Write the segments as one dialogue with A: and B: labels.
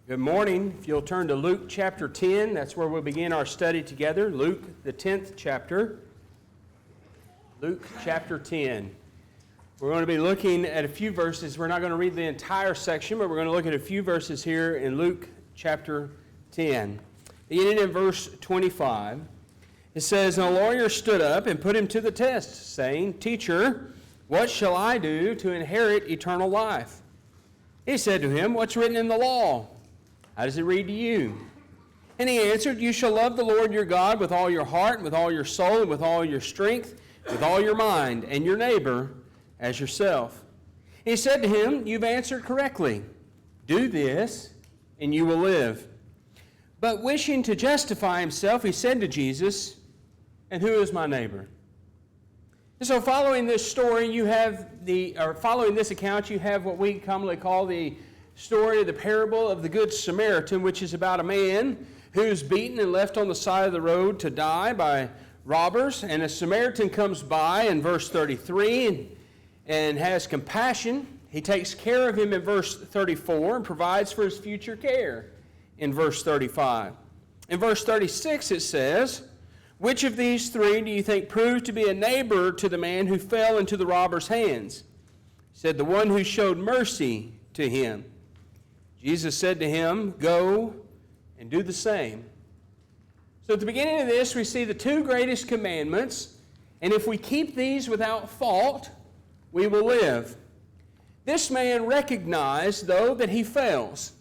A: Good morning. If you'll turn to Luke chapter 10, that's where we'll begin our study together. Luke, the 10th chapter. Luke chapter 10. We're going to be looking at a few verses. We're not going to read the entire section, but we're going to look at a few verses here in Luke chapter 10. Beginning in verse 25, it says, "And a lawyer stood up and put him to the test, saying, 'Teacher, what shall I do to inherit eternal life?' He said to him, 'What's written in the law? How does it read to you?' And he answered, 'You shall love the Lord your God with all your heart, and with all your soul, and with all your strength, with all your mind, and your neighbor as yourself.' He said to him, 'You've answered correctly. Do this, and you will live.' But wishing to justify himself, he said to Jesus, 'And who is my neighbor?'" And so following this story, following this account, you have what we commonly call the story of the parable of the Good Samaritan, which is about a man who's beaten and left on the side of the road to die by robbers. And a Samaritan comes by in verse 33 and has compassion. He takes care of him in verse 34 and provides for his future care in verse 35. In verse 36 it says, "Which of these three do you think proved to be a neighbor to the man who fell into the robber's hands?" He said, "The one who showed mercy to him." Jesus said to him, "Go and do the same." So at the beginning of this, we see the two greatest commandments, and if we keep these without fault, we will live. This man recognized, though, that he fails,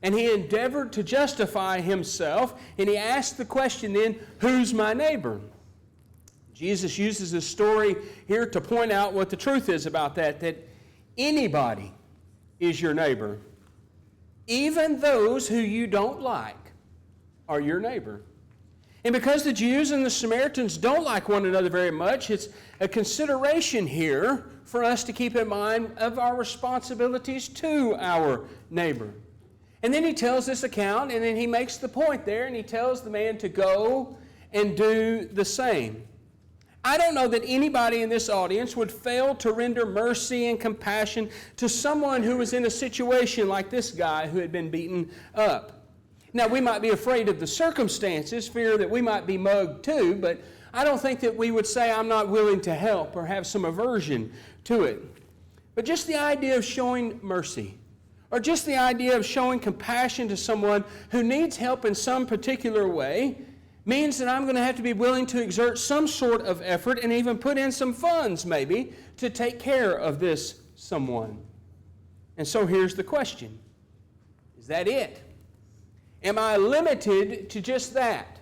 A: and he endeavored to justify himself, and he asked the question then, who's my neighbor? Jesus uses this story here to point out what the truth is about that anybody is your neighbor. Even those who you don't like are your neighbor. And because the Jews and the Samaritans don't like one another very much, it's a consideration here for us to keep in mind of our responsibilities to our neighbor. And then he tells this account, and then he makes the point there, and he tells the man to go and do the same. I don't know that anybody in this audience would fail to render mercy and compassion to someone who was in a situation like this guy who had been beaten up. Now, we might be afraid of the circumstances, fear that we might be mugged too, but I don't think that we would say, "I'm not willing to help," or have some aversion to it. But just the idea of showing mercy, or just the idea of showing compassion to someone who needs help in some particular way, means that I'm going to have to be willing to exert some sort of effort and even put in some funds maybe to take care of this someone. And so here's the question. Is that it? Am I limited to just that?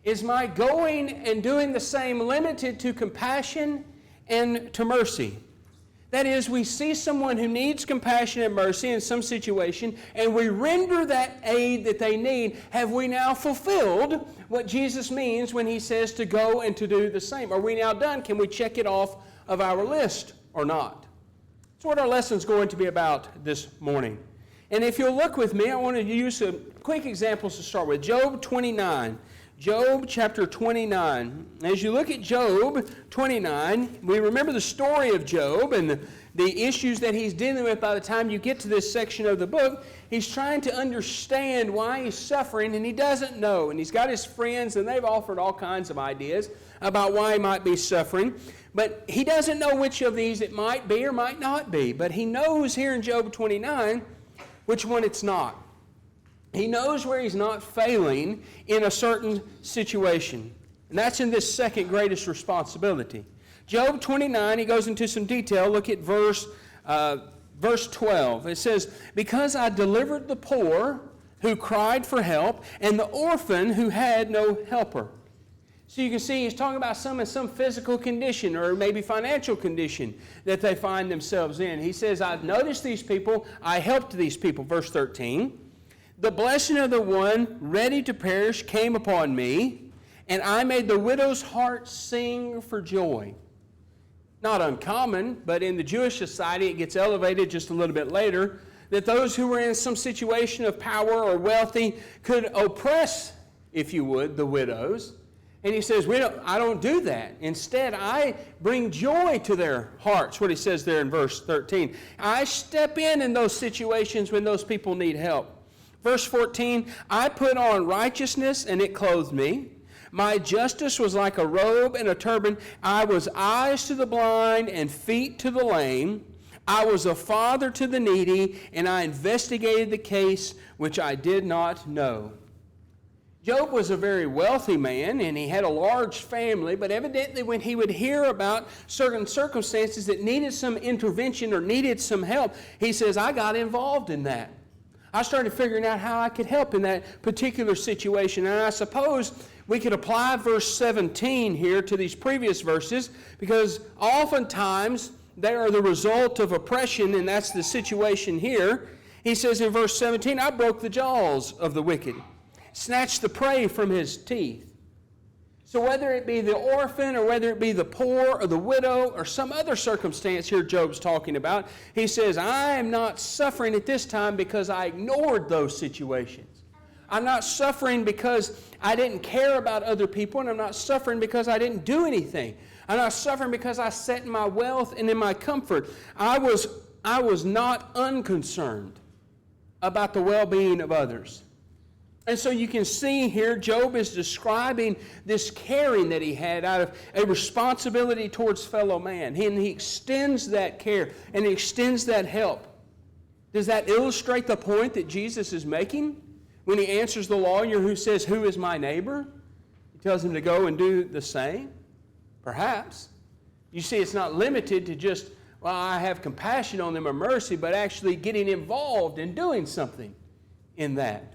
A: Is my going and doing the same limited to compassion and to mercy? That is, we see someone who needs compassion and mercy in some situation, and we render that aid that they need. Have we now fulfilled what Jesus means when he says to go and to do the same? Are we now done? Can we check it off of our list or not? That's what our lesson's going to be about this morning. And if you'll look with me, I want to use some quick examples to start with. Job 29. Job chapter 29. As you look at Job 29, we remember the story of Job and the issues that he's dealing with by the time you get to this section of the book. He's trying to understand why he's suffering, and he doesn't know. And he's got his friends, and they've offered all kinds of ideas about why he might be suffering. But he doesn't know which of these it might be or might not be. But he knows here in Job 29 which one it's not. He knows where he's not failing in a certain situation. And that's in this second greatest responsibility. Job 29, he goes into some detail. Look at verse 12. It says, "Because I delivered the poor who cried for help, and the orphan who had no helper." So you can see he's talking about some in some physical condition or maybe financial condition that they find themselves in. He says, "I've noticed these people. I helped these people." Verse 13. "The blessing of the one ready to perish came upon me, and I made the widow's heart sing for joy." Not uncommon, but in the Jewish society it gets elevated just a little bit later, that those who were in some situation of power or wealthy could oppress, if you would, the widows. And he says, I don't do that. Instead, I bring joy to their hearts, what he says there in verse 13. I step in those situations when those people need help. Verse 14, I put on righteousness, and it clothed me. My justice was like a robe and a turban. I was eyes to the blind and feet to the lame. I was a father to the needy, and I investigated the case which I did not know. Job was a very wealthy man, and he had a large family, but evidently when he would hear about certain circumstances that needed some intervention or needed some help, he says, I got involved in that. I started figuring out how I could help in that particular situation. And I suppose we could apply verse 17 here to these previous verses, because oftentimes they are the result of oppression, and that's the situation here. He says in verse 17, I broke the jaws of the wicked, snatched the prey from his teeth. So whether it be the orphan or whether it be the poor or the widow or some other circumstance here Job's talking about, he says, I am not suffering at this time because I ignored those situations. I'm not suffering because I didn't care about other people, and I'm not suffering because I didn't do anything. I'm not suffering because I sat in my wealth and in my comfort. I was not unconcerned about the well-being of others. And so you can see here, Job is describing this caring that he had out of a responsibility towards fellow man. And he extends that care and he extends that help. Does that illustrate the point that Jesus is making when he answers the lawyer who says, who is my neighbor? He tells him to go and do the same? Perhaps. You see, it's not limited to just, well, I have compassion on them or mercy, but actually getting involved and doing something in that.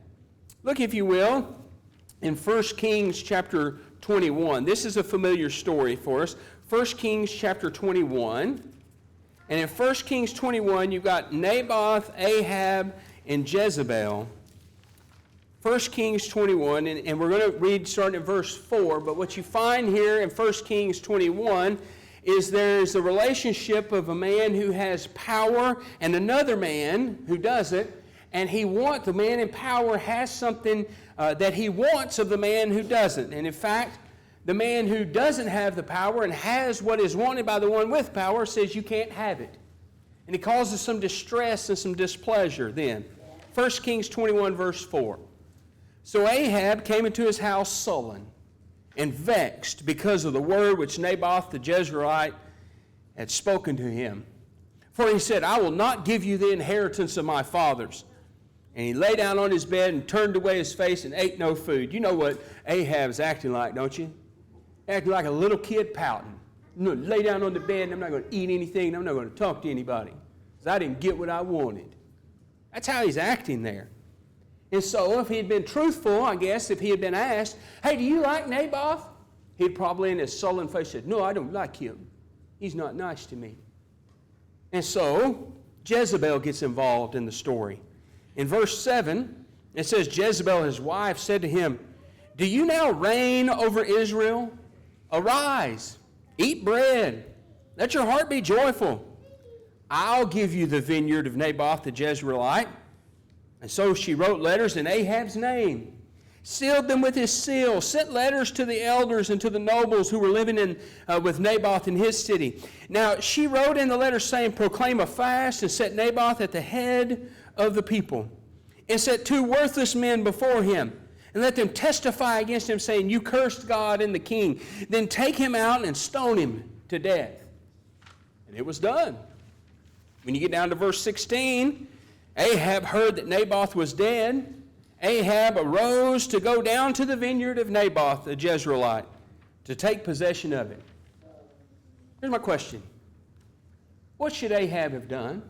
A: Look, if you will, in 1 Kings chapter 21. This is a familiar story for us. 1 Kings chapter 21. And in 1 Kings 21, you've got Naboth, Ahab, and Jezebel. 1 Kings 21, and we're going to read starting at verse 4. But what you find here in 1 Kings 21 is there's a relationship of a man who has power and another man who doesn't. And the man in power has something that he wants of the man who doesn't. And in fact, the man who doesn't have the power and has what is wanted by the one with power says you can't have it. And it causes some distress and some displeasure then. 1 Kings 21 verse 4. So Ahab came into his house sullen and vexed because of the word which Naboth the Jezreelite had spoken to him. For he said, I will not give you the inheritance of my fathers. And he lay down on his bed and turned away his face and ate no food. You know what Ahab's acting like, don't you? Acting like a little kid pouting. I'm going to lay down on the bed and I'm not going to eat anything and I'm not going to talk to anybody because I didn't get what I wanted. That's how he's acting there. And so if he'd been truthful, I guess, if he had been asked, hey, do you like Naboth? He'd probably in his sullen face said, no, I don't like him. He's not nice to me. And so Jezebel gets involved in the story. In verse 7, it says, Jezebel, his wife, said to him, do you now reign over Israel? Arise, eat bread, let your heart be joyful. I'll give you the vineyard of Naboth the Jezreelite. And so she wrote letters in Ahab's name, sealed them with his seal, sent letters to the elders and to the nobles who were living with Naboth in his city. Now she wrote in the letter saying, proclaim a fast and set Naboth at the head of the people, and set two worthless men before him, and let them testify against him, saying, you cursed God and the king. Then take him out and stone him to death. And it was done. When you get down to verse 16, Ahab heard that Naboth was dead. Ahab arose to go down to the vineyard of Naboth the Jezreelite to take possession of it. Here's my question. What should Ahab have done?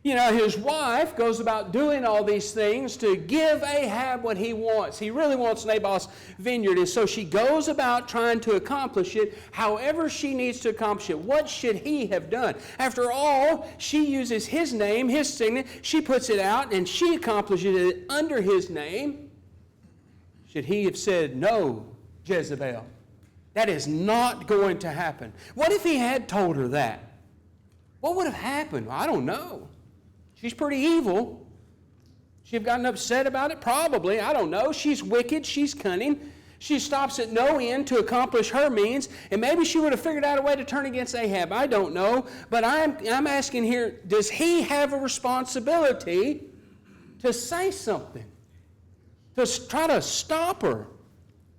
A: You know, his wife goes about doing all these things to give Ahab what he wants. He really wants Naboth's vineyard, and so she goes about trying to accomplish it however she needs to accomplish it. What should he have done? After all, she uses his name, his signet. She puts it out, and she accomplishes it under his name. Should he have said, no, Jezebel, that is not going to happen? What if he had told her that? What would have happened? I don't know. She's pretty evil. She'd have gotten upset about it? Probably. I don't know. She's wicked. She's cunning. She stops at no end to accomplish her means, and maybe she would have figured out a way to turn against Ahab. I don't know. But I'm asking here, does he have a responsibility to say something, to try to stop her,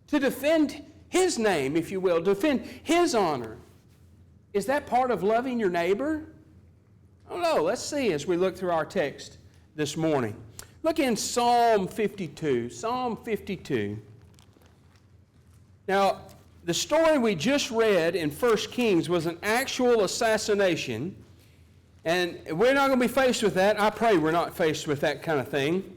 A: to defend his name, if you will, defend his honor. Is that part of loving your neighbor? I don't know. Let's see as we look through our text this morning. Look in Psalm 52. Psalm 52. Now, the story we just read in 1 Kings was an actual assassination, and we're not going to be faced with that. I pray we're not faced with that kind of thing.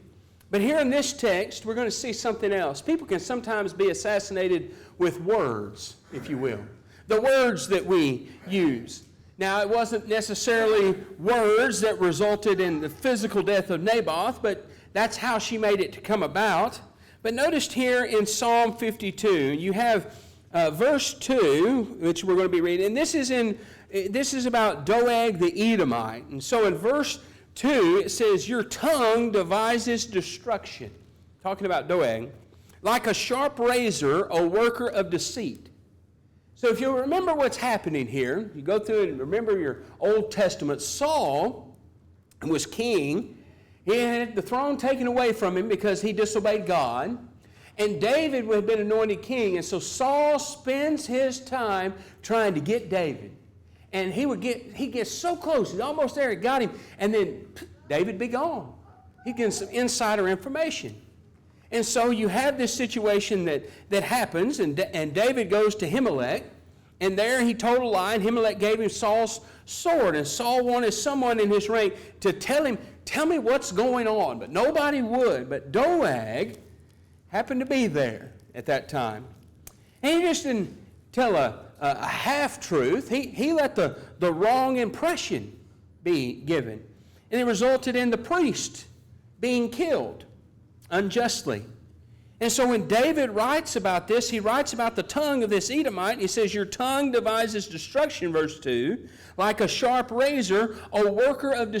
A: But here in this text, we're going to see something else. People can sometimes be assassinated with words, if you will. The words that we use. Now, it wasn't necessarily words that resulted in the physical death of Naboth, but that's how she made it to come about. But notice here in Psalm 52, you have verse 2, which we're going to be reading, and this is about Doeg the Edomite. And so in verse 2, it says, "Your tongue devises destruction." Talking about Doeg. "Like a sharp razor, a worker of deceit." So if you remember what's happening here, you go through and remember your Old Testament, Saul was king. He had the throne taken away from him because he disobeyed God. And David had been anointed king. And so Saul spends his time trying to get David. And he gets so close, he's almost there, he got him, and then David be gone. He gets some insider information. And so you have this situation that happens, and David goes to Ahimelech, and there he told a lie, and Ahimelech gave him Saul's sword, and Saul wanted someone in his rank to tell me what's going on, but nobody would. But Doeg happened to be there at that time. And he just didn't tell a half-truth. He let the wrong impression be given. And it resulted in the priest being killed unjustly. And so when David writes about this, he writes about the tongue of this Edomite, and he says, "Your tongue devises destruction," verse 2, "like a sharp razor, a worker of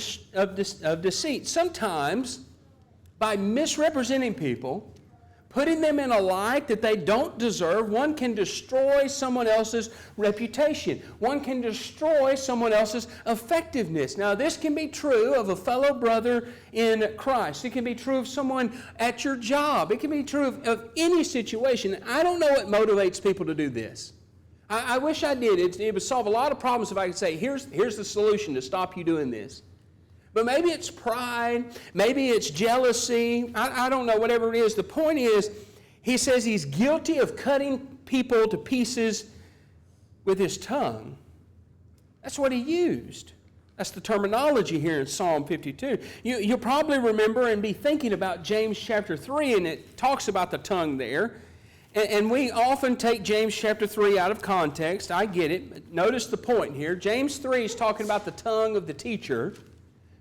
A: deceit." Sometimes, by misrepresenting people, putting them in a light that they don't deserve, one can destroy someone else's reputation. One can destroy someone else's effectiveness. Now, this can be true of a fellow brother in Christ. It can be true of someone at your job. It can be true of any situation. I don't know what motivates people to do this. I wish I did. It would solve a lot of problems if I could say, here's the solution to stop you doing this. But maybe it's pride, maybe it's jealousy, I don't know, whatever it is. The point is, he says he's guilty of cutting people to pieces with his tongue. That's what he used. That's the terminology here in Psalm 52. You'll probably remember and be thinking about James chapter 3, and it talks about the tongue there. And we often take James chapter 3 out of context. I get it. But notice the point here. James 3 is talking about the tongue of the teacher.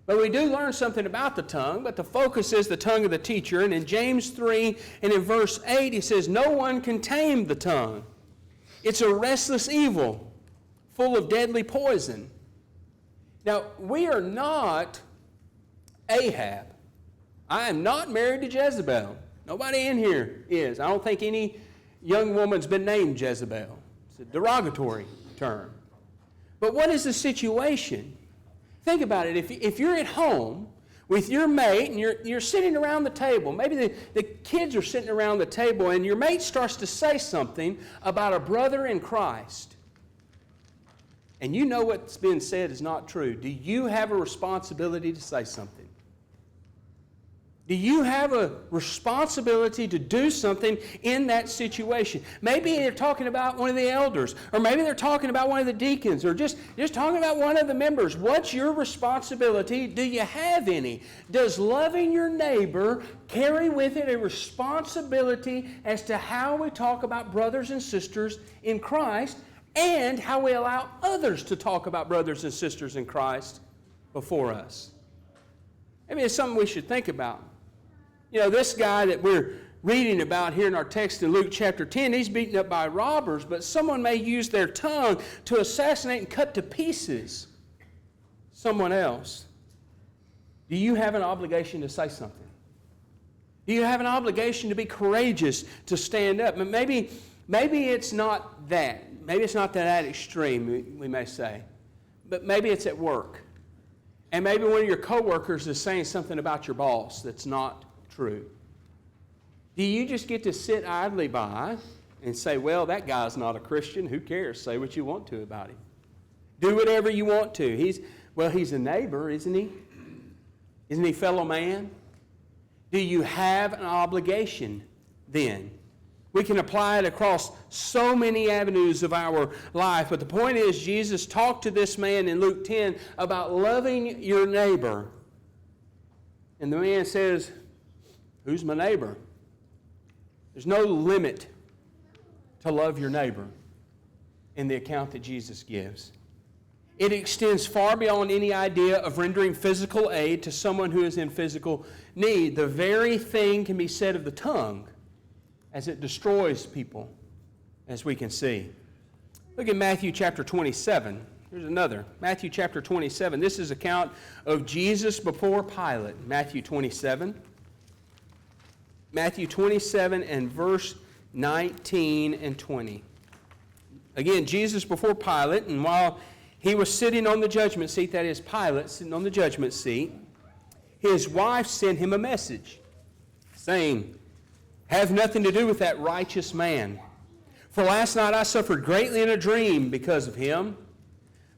A: But we do learn something about the tongue, but the focus is the tongue of the teacher. And in James 3 and in verse 8, he says, "No one can tame the tongue. It's a restless evil, full of deadly poison." Now, we are not Ahab. I am not married to Jezebel. Nobody in here is. I don't think any young woman's been named Jezebel. It's a derogatory term. But what is the situation? Think about it. If you're at home with your mate and you're sitting around the table, maybe the kids are sitting around the table, and your mate starts to say something about a brother in Christ, and you know what's being said is not true, do you have a responsibility to say something? Do you have a responsibility to do something in that situation? Maybe they're talking about one of the elders, or maybe they're talking about one of the deacons, or just talking about one of the members. What's your responsibility? Do you have any? Does loving your neighbor carry with it a responsibility as to how we talk about brothers and sisters in Christ, and how we allow others to talk about brothers and sisters in Christ before us? Maybe it's something we should think about. You know, this guy that we're reading about here in our text in Luke chapter 10, he's beaten up by robbers, but someone may use their tongue to assassinate and cut to pieces someone else. Do you have an obligation to say something? Do you have an obligation to be courageous, to stand up? Maybe it's not that. Maybe it's not that extreme, we may say. But maybe it's at work. and maybe one of your coworkers is saying something about your boss that's not true. Do you just get to sit idly by and say, well, that guy's not a Christian. Who cares? Say what you want to about him. Do whatever you want to. He's a neighbor, isn't he? Isn't he fellow man? Do you have an obligation then? We can apply it across so many avenues of our life. But the point is, Jesus talked to this man in Luke 10 about loving your neighbor. And the man says, who's my neighbor? There's no limit to love your neighbor in the account that Jesus gives. It extends far beyond any idea of rendering physical aid to someone who is in physical need. The very thing can be said of the tongue as it destroys people, as we can see. Look at Matthew chapter 27. Here's another. Matthew chapter 27. This is an account of Jesus before Pilate. Matthew 27. Matthew 27 and verse 19 and 20. Again, Jesus before Pilate, and while he was sitting on the judgment seat, that is Pilate sitting on the judgment seat, his wife sent him a message saying, have nothing to do with that righteous man. For last night I suffered greatly in a dream because of him.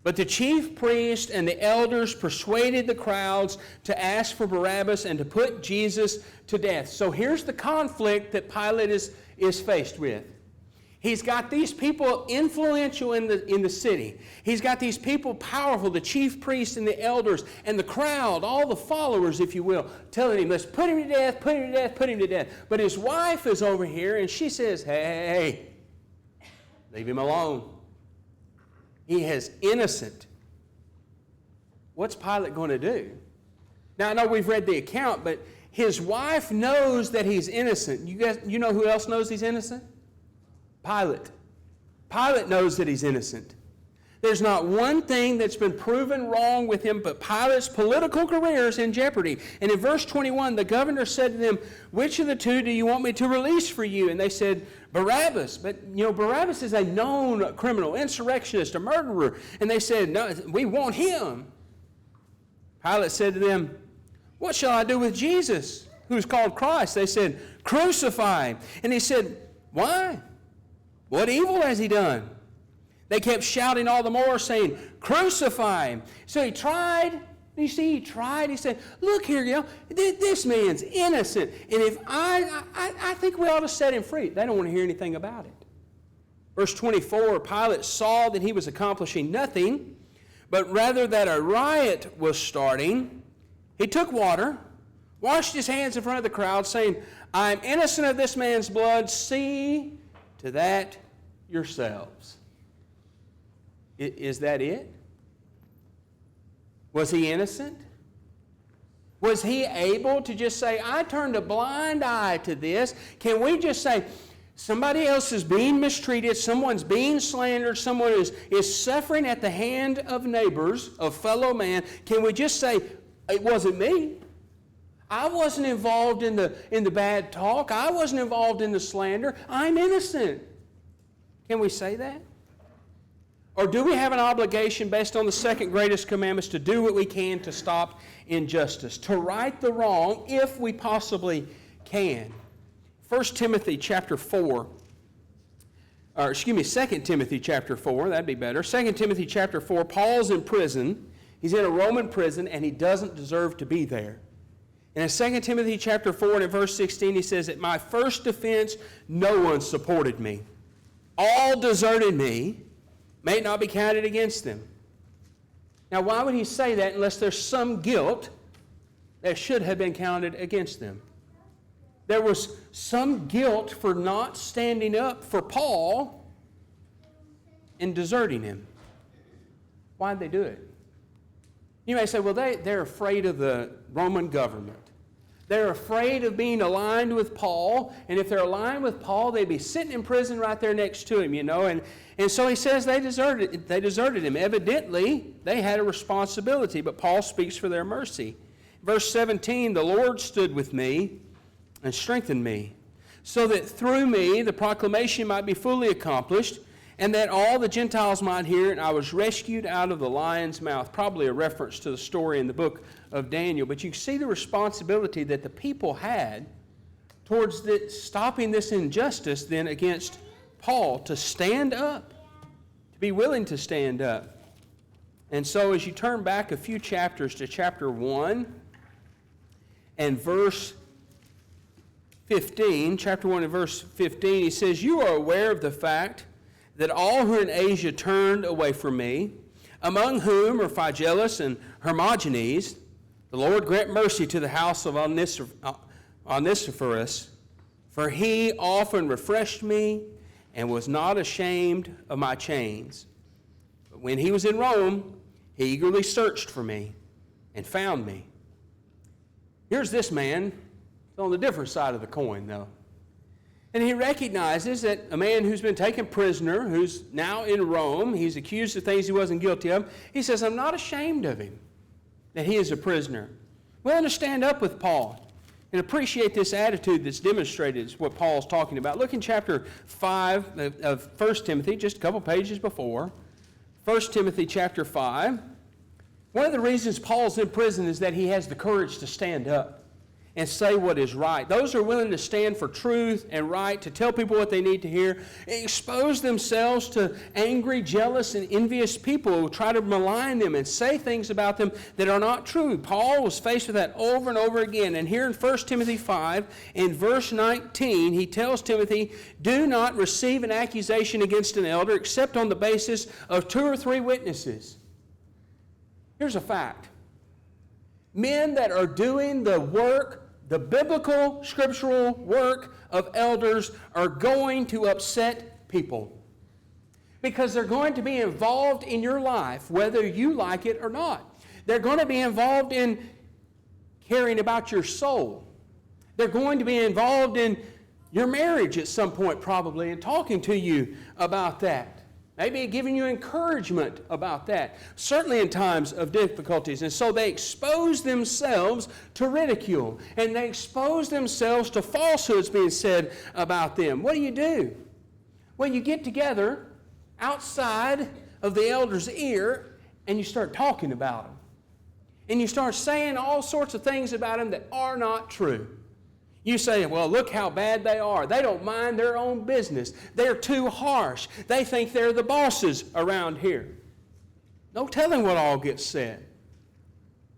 A: But the chief priest and the elders persuaded the crowds to ask for Barabbas and to put Jesus to death. So here's the conflict that Pilate is faced with. He's got these people influential in the city. He's got these people powerful, the chief priests and the elders and the crowd, all the followers, if you will, telling him, let's put him to death, put him to death, put him to death. But his wife is over here and she says, hey, leave him alone. He is innocent. What's Pilate going to do? Now, I know we've read the account, but his wife knows that he's innocent. You know who else knows he's innocent? Pilate. Pilate knows that he's innocent. There's not one thing that's been proven wrong with him, but Pilate's political career is in jeopardy. And in verse 21, the governor said to them, which of the two do you want me to release for you? And they said, Barabbas. But, Barabbas is a known criminal, insurrectionist, a murderer. And they said, no, we want him. Pilate said to them, what shall I do with Jesus, who's called Christ? They said, crucify him. And he said, why? What evil has he done? They kept shouting all the more, saying, crucify him. So he tried. You see, he tried. He said, look here, this man's innocent. And if I think we ought to set him free. They don't want to hear anything about it. Verse 24, Pilate saw that he was accomplishing nothing, but rather that a riot was starting. He took water, washed his hands in front of the crowd, saying, I am innocent of this man's blood. See to that yourselves. Is that it? Was he innocent? Was he able to just say, I turned a blind eye to this? Can we just say, somebody else is being mistreated, someone's being slandered, someone is suffering at the hand of neighbors, of fellow man? Can we just say, it wasn't me? I wasn't involved in the bad talk. I wasn't involved in the slander. I'm innocent. Can we say that? Or do we have an obligation based on the second greatest commandments to do what we can to stop injustice, to right the wrong if we possibly can? 2 Timothy chapter 4, 2 Timothy chapter 4, that'd be better. 2 Timothy chapter 4, Paul's in prison. He's in a Roman prison and he doesn't deserve to be there. And in 2 Timothy chapter 4 and at verse 16 he says, at my first defense no one supported me. All deserted me. May it not be counted against them. Now, why would he say that unless there's some guilt that should have been counted against them? There was some guilt for not standing up for Paul and deserting him. Why did they do it? You may say, well, they're afraid of the Roman government. They're afraid of being aligned with Paul, and if they're aligned with Paul, they'd be sitting in prison right there next to him, And so he says they deserted him. Evidently, they had a responsibility, but Paul speaks for their mercy. Verse 17, the Lord stood with me and strengthened me, so that through me the proclamation might be fully accomplished, and that all the Gentiles might hear it. I was rescued out of the lion's mouth. Probably a reference to the story in the book of Daniel. But you see the responsibility that the people had towards stopping this injustice then against Paul, to stand up, to be willing to stand up. And so as you turn back a few chapters to chapter 1 and verse 15, chapter 1 and verse 15, he says, "You are aware of the fact that all who are in Asia turned away from me, among whom are Phygellus and Hermogenes. The Lord grant mercy to the house of Onesiphorus, for he often refreshed me and was not ashamed of my chains. But when he was in Rome, he eagerly searched for me and found me." Here's this man on the different side of the coin, though. And he recognizes that a man who's been taken prisoner, who's now in Rome, he's accused of things he wasn't guilty of. He says, I'm not ashamed of him, that he is a prisoner. Willing to stand up with Paul and appreciate this attitude that's demonstrated is what Paul's talking about. Look in chapter 5 of 1 Timothy, just a couple pages before. 1 Timothy chapter 5. One of the reasons Paul's in prison is that he has the courage to stand up and say what is right. Those who are willing to stand for truth and right, to tell people what they need to hear, expose themselves to angry, jealous, and envious people who try to malign them and say things about them that are not true. Paul was faced with that over and over again. And here in 1 Timothy 5, in verse 19, he tells Timothy, "Do not receive an accusation against an elder except on the basis of 2 or 3 witnesses." Here's a fact. Men that are doing the work, the biblical, scriptural work of elders, are going to upset people. Because they're going to be involved in your life, whether you like it or not. They're going to be involved in caring about your soul. They're going to be involved in your marriage at some point probably and talking to you about that. Maybe giving you encouragement about that, certainly in times of difficulties. And so they expose themselves to ridicule, and they expose themselves to falsehoods being said about them. What do? Well, you get together outside of the elder's ear, and you start talking about them. And you start saying all sorts of things about them that are not true. You say, well, look how bad they are. They don't mind their own business. They're too harsh. They think they're the bosses around here. No telling what all gets said.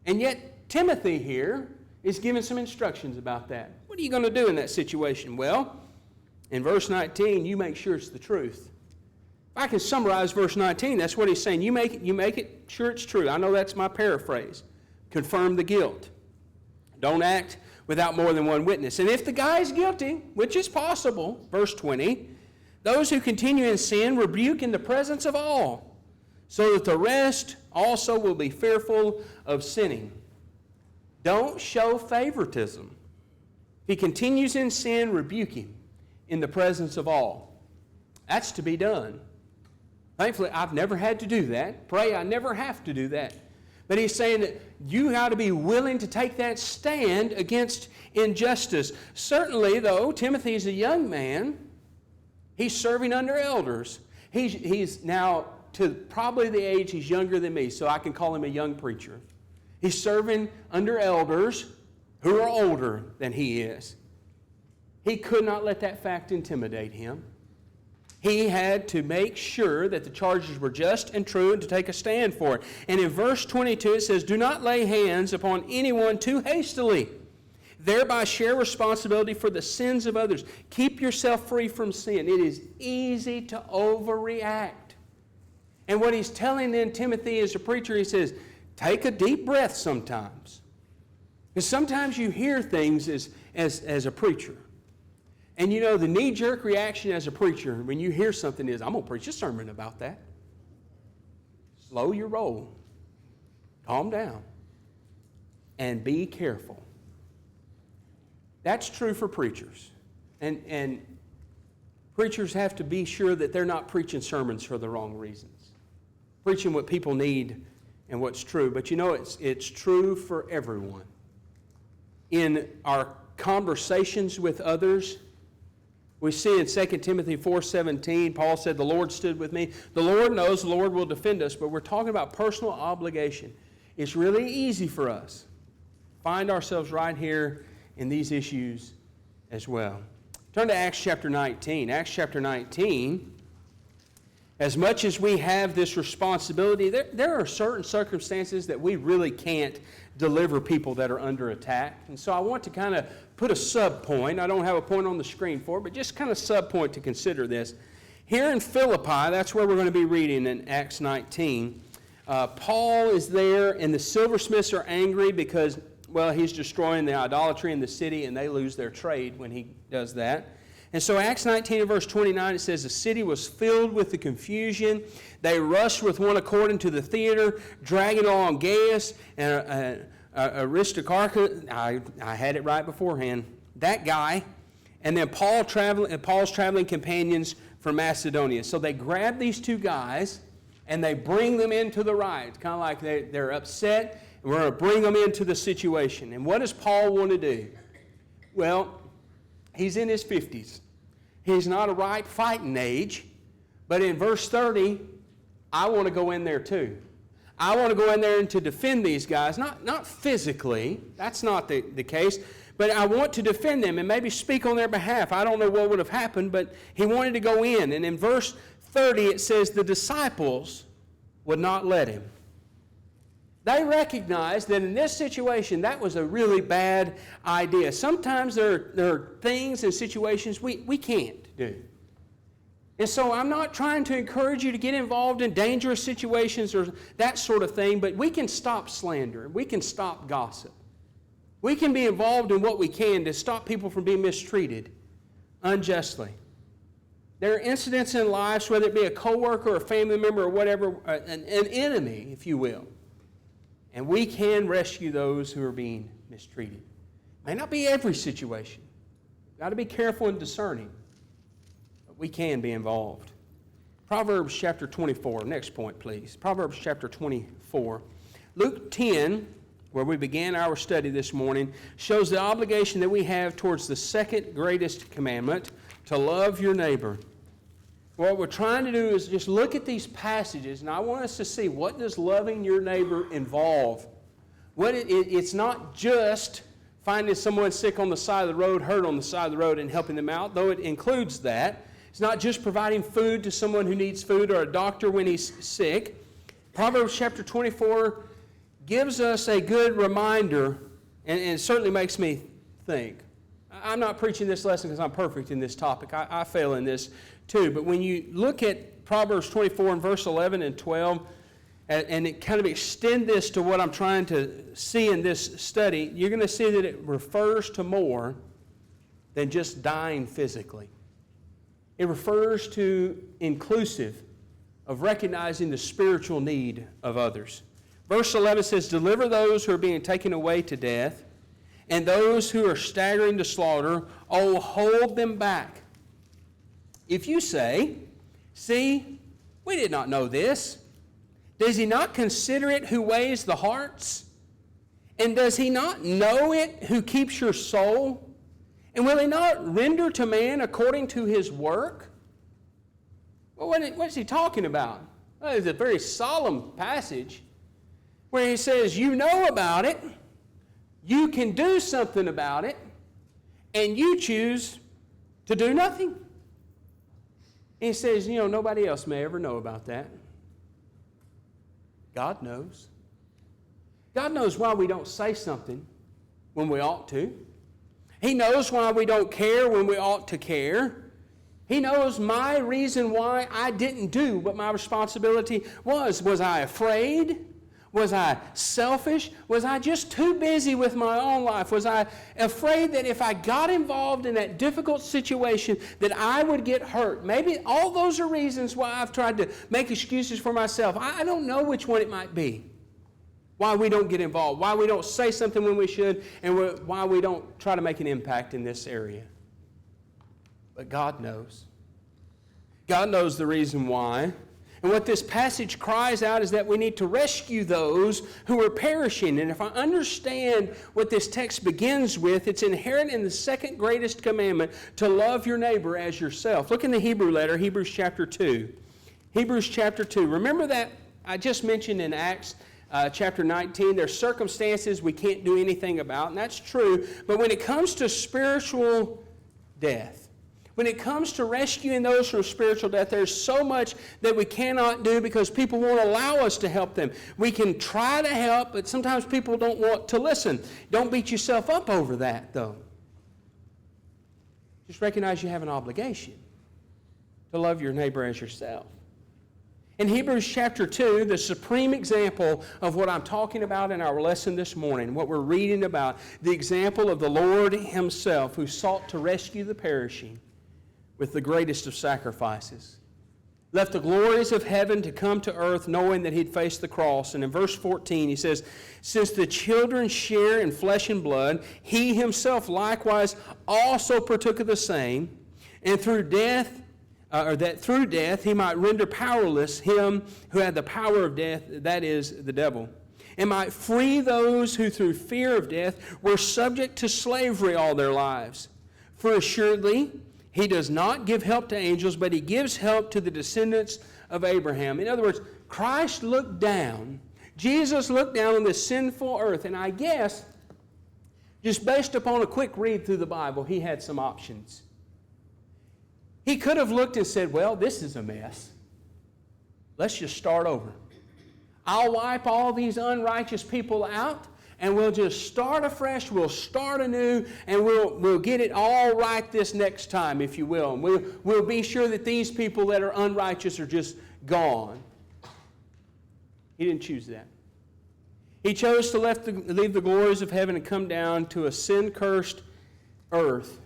A: And yet, Timothy here is giving some instructions about that. What are you going to do in that situation? Well, in verse 19, you make sure it's the truth. If I can summarize verse 19, that's what he's saying. You make it sure it's true. I know that's my paraphrase. Confirm the guilt. Don't act without more than one witness. And if the guy is guilty, which is possible, verse 20, those who continue in sin rebuke in the presence of all, so that the rest also will be fearful of sinning. Don't show favoritism. If he continues in sin, rebuke him in the presence of all. That's to be done. Thankfully, I've never had to do that. Pray I never have to do that. But he's saying that you got to be willing to take that stand against injustice. Certainly, though, Timothy is a young man. He's serving under elders. He's now to probably the age he's younger than me, so I can call him a young preacher. He's serving under elders who are older than he is. He could not let that fact intimidate him. He had to make sure that the charges were just and true and to take a stand for it. And in verse 22 it says, "Do not lay hands upon anyone too hastily. Thereby share responsibility for the sins of others. Keep yourself free from sin." It is easy to overreact. And what he's telling then Timothy as a preacher, he says, take a deep breath sometimes. Because sometimes you hear things as a preacher. And you know, the knee-jerk reaction as a preacher when you hear something is, I'm going to preach a sermon about that. Slow your roll. Calm down. And be careful. That's true for preachers. And preachers have to be sure that they're not preaching sermons for the wrong reasons. Preaching what people need and what's true. But you know, it's true for everyone. In our conversations with others, We see in 2 Timothy 4:17, Paul said, the Lord stood with me. The Lord knows the Lord will defend us, but we're talking about personal obligation. It's really easy for us to find ourselves right here in these issues as well. Turn to Acts chapter 19. Acts chapter 19, as much as we have this responsibility, there are certain circumstances that we really can't deliver people that are under attack. And so I want to kind of put a sub-point. I don't have a point on the screen for it, but just kind of sub-point to consider this. Here in Philippi, that's where we're going to be reading in Acts 19. Paul is there, and the silversmiths are angry because, well, he's destroying the idolatry in the city, and they lose their trade when he does that. And so Acts 19 and verse 29, it says, the city was filled with the confusion. They rushed with one accord into the theater, dragging along Gaius and Aristarchus. I had it right beforehand. That guy. And then Paul's traveling companions from Macedonia. So they grab these two guys, and they bring them into the riot. It's kind of like they're upset, and we're going to bring them into the situation. And what does Paul want to do? Well, he's in his 50s. He's not a ripe fighting age. But in verse 30, I want to go in there too. I want to go in there and to defend these guys. Not physically. That's not the case. But I want to defend them and maybe speak on their behalf. I don't know what would have happened, but he wanted to go in. And in verse 30, it says the disciples would not let him. They recognized that in this situation, that was a really bad idea. Sometimes there are things and situations we can't do. And so I'm not trying to encourage you to get involved in dangerous situations or that sort of thing, but we can stop slander. We can stop gossip. We can be involved in what we can to stop people from being mistreated unjustly. There are incidents in lives, whether it be a coworker or a family member or whatever, an enemy, if you will. And we can rescue those who are being mistreated. May not be every situation. We've got to be careful and discerning. But we can be involved. Proverbs chapter 24. Next point, please. Proverbs chapter 24. Luke 10, where we began our study this morning, shows the obligation that we have towards the second greatest commandment, to love your neighbor. What we're trying to do is just look at these passages, and I want us to see, what does loving your neighbor involve? It's not just finding someone sick on the side of the road, hurt on the side of the road, and helping them out, though it includes that. It's not just providing food to someone who needs food or a doctor when he's sick. Proverbs chapter 24 gives us a good reminder, and it certainly makes me think. I'm not preaching this lesson because I'm perfect in this topic. I fail in this too. But when you look at Proverbs 24 and verse 11 and 12, and it kind of extend this to what I'm trying to see in this study, you're going to see that it refers to more than just dying physically. It refers to inclusive of recognizing the spiritual need of others. Verse 11 says, deliver those who are being taken away to death, and those who are staggering to slaughter, oh, hold them back. If you say, see, we did not know this, does he not consider it who weighs the hearts? And does he not know it who keeps your soul? And will he not render to man according to his work? Well, what is he talking about? Well, it's a very solemn passage where he says, you know about it, you can do something about it, and you choose to do nothing. And he says, nobody else may ever know about that. God knows. God knows why we don't say something when we ought to. He knows why we don't care when we ought to care. He knows my reason why I didn't do what my responsibility was. Was I afraid? Was I selfish? Was I just too busy with my own life? Was I afraid that if I got involved in that difficult situation that I would get hurt? Maybe all those are reasons why I've tried to make excuses for myself. I don't know which one it might be. Why we don't get involved, why we don't say something when we should, and why we don't try to make an impact in this area. But God knows. God knows the reason why. And what this passage cries out is that we need to rescue those who are perishing. And if I understand what this text begins with, it's inherent in the second greatest commandment to love your neighbor as yourself. Look in the Hebrew letter, Hebrews chapter 2. Hebrews chapter 2. Remember that I just mentioned in Acts chapter 19, there's circumstances we can't do anything about, and that's true. But when it comes to spiritual death, when it comes to rescuing those from spiritual death, there's so much that we cannot do because people won't allow us to help them. We can try to help, but sometimes people don't want to listen. Don't beat yourself up over that, though. Just recognize you have an obligation to love your neighbor as yourself. In Hebrews chapter 2, the supreme example of what I'm talking about in our lesson this morning, what we're reading about, the example of the Lord Himself who sought to rescue the perishing with the greatest of sacrifices. Left the glories of heaven to come to earth knowing that He'd faced the cross. And in verse 14 he says, since the children share in flesh and blood, He Himself likewise also partook of the same, and through death He might render powerless him who had the power of death, that is, the devil, and might free those who through fear of death were subject to slavery all their lives. For assuredly He does not give help to angels, but He gives help to the descendants of Abraham. In other words, Christ looked down, Jesus looked down on this sinful earth, and I guess, just based upon a quick read through the Bible, He had some options. He could have looked and said, well, this is a mess. Let's just start over. I'll wipe all these unrighteous people out, and we'll just start afresh, we'll start anew, and we'll get it all right this next time, if you will. And we'll be sure that these people that are unrighteous are just gone. He didn't choose that. He chose to leave the glories of heaven and come down to a sin-cursed earth,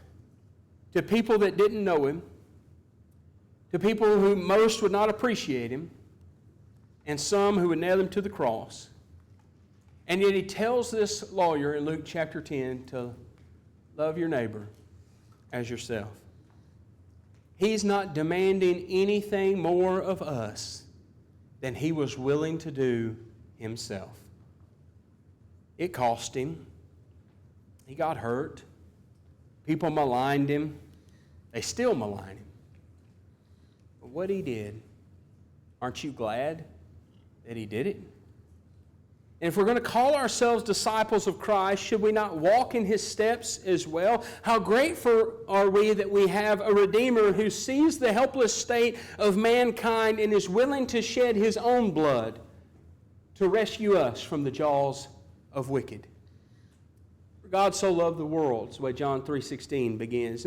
A: to people that didn't know Him, to people who most would not appreciate Him, and some who would nail Him to the cross. And yet He tells this lawyer in Luke chapter 10 to love your neighbor as yourself. He's not demanding anything more of us than He was willing to do Himself. It cost Him. He got hurt. People maligned Him. They still malign Him. But what He did, aren't you glad that He did it? And if we're going to call ourselves disciples of Christ, should we not walk in His steps as well? How grateful are we that we have a Redeemer who sees the helpless state of mankind and is willing to shed His own blood to rescue us from the jaws of wicked. For God so loved the world, is the way John 3:16 begins.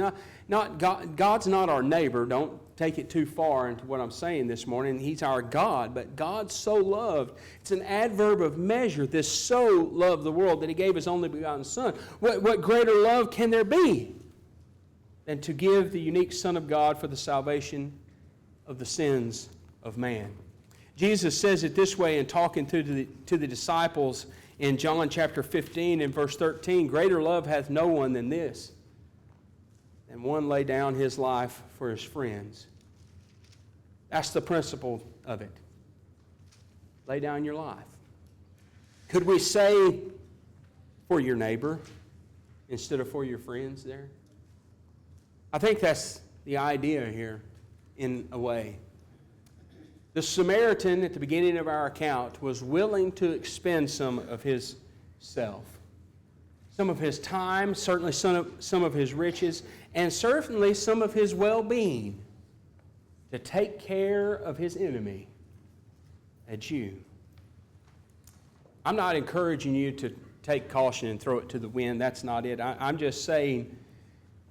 A: God's not our neighbor. Don't take it too far into what I'm saying this morning. He's our God, but God so loved. It's an adverb of measure. This so loved the world that He gave His only begotten Son. What greater love can there be than to give the unique Son of God for the salvation of the sins of man? Jesus says it this way in talking to the disciples in John chapter 15 and verse 13, greater love hath no one than this, and one lay down his life for his friends. That's the principle of it. Lay down your life. Could we say for your neighbor instead of for your friends there? I think that's the idea here in a way. The Samaritan at the beginning of our account was willing to expend some of his self, some of his time, certainly some of his riches, and certainly some of his well-being to take care of his enemy, a Jew. I'm not encouraging you to take caution and throw it to the wind. That's not it. I'm just saying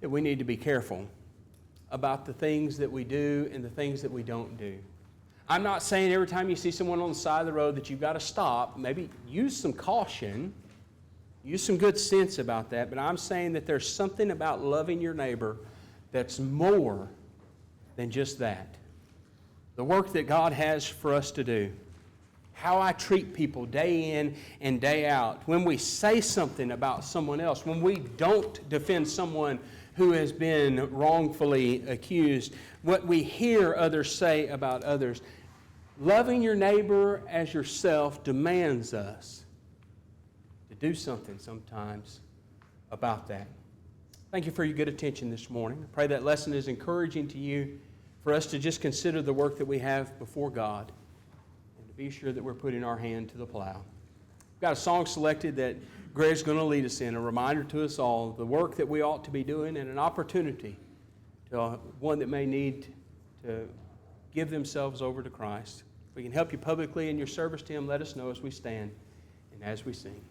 A: that we need to be careful about the things that we do and the things that we don't do. I'm not saying every time you see someone on the side of the road that you've got to stop. Maybe use some caution, use some good sense about that, but I'm saying that there's something about loving your neighbor that's more than just that. The work that God has for us to do, how I treat people day in and day out, when we say something about someone else, when we don't defend someone who has been wrongfully accused, what we hear others say about others. loving your neighbor as yourself demands us to do something sometimes about that. Thank you for your good attention this morning. I pray that lesson is encouraging to you for us to just consider the work that we have before God and to be sure that we're putting our hand to the plow. We've got a song selected that Greg's going to lead us in, a reminder to us all of the work that we ought to be doing and an opportunity to one that may need to give themselves over to Christ. If we can help you publicly in your service to Him, let us know as we stand and as we sing.